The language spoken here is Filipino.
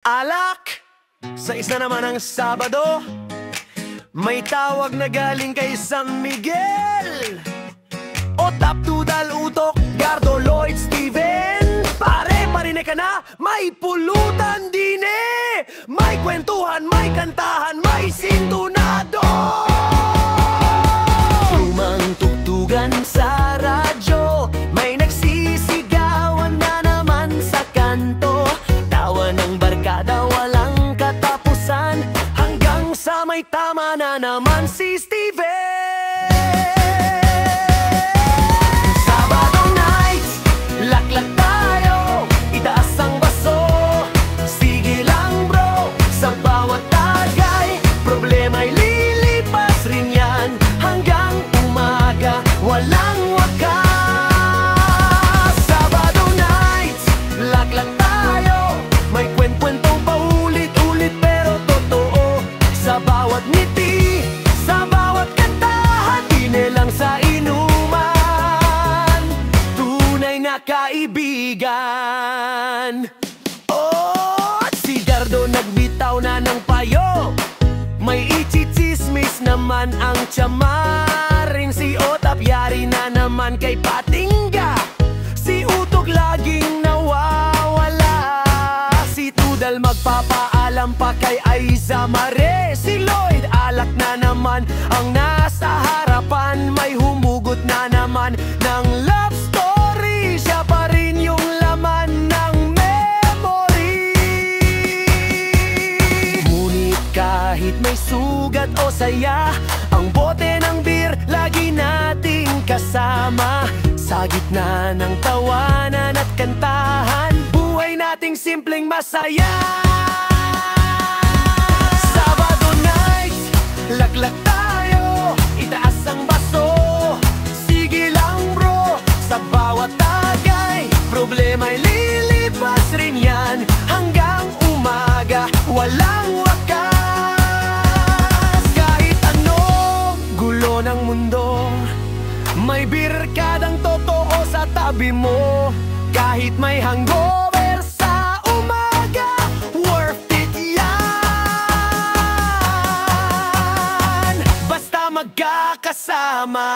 Alak! Sa isa naman ang Sabado, may tawag na galing kay San Miguel. Otap, Tudal, Utok, Gardo, Lloyd, Steven. Pare, parinig ka na, may pulutan din eh. May kwentuhan, may kantahan, may sintunado. Lumang tugtugan sa radyo, may nagsisigawan na naman sa kanto. Tawa ng barkada, walang katapusan, hanggang sa may tama na naman si Steven. Sabado nights, laklak tayo, itaas ang baso. Sige lang bro, sa bawat tagay, problema'y lilipas rin yan, hanggang umaga, walang wakas. Sabado nights, laklak tayo, may kwent-kwentong paulit-ulit pero totoo. Sa bawat ngiti, sa bawat kantahan, lang sa inuman, tunay na kaibigan. Oh, si Gardo nagbitaw na ng payo, may ichichismis naman ang tiyamarin. Si Otap yari na naman kay Patingga, si Utok laging nawawala. Si Tudal magpapaalam pa kay Aiza Mare. Si Lloyd alak na naman ang nasa harapan, may humugot na naman ng love story. Siya pa rin yung laman ng memory. Ngunit kahit may sugat o saya, ang bote ng beer lagi nating kasama. Sa gitna ng tawanan at kantahan, buhay nating simpleng masaya. Sabado nights, laklak tayo, itaas ang baso. Sige lang bro, sa bawat tagay, problema'y lilipas rin yan, hanggang umaga, walang wakas. Kahit anong gulo ng mundo, may birkadang totoo sa tabi mo. Kahit may hangover sa umaga, worth it yan, basta magkakasama.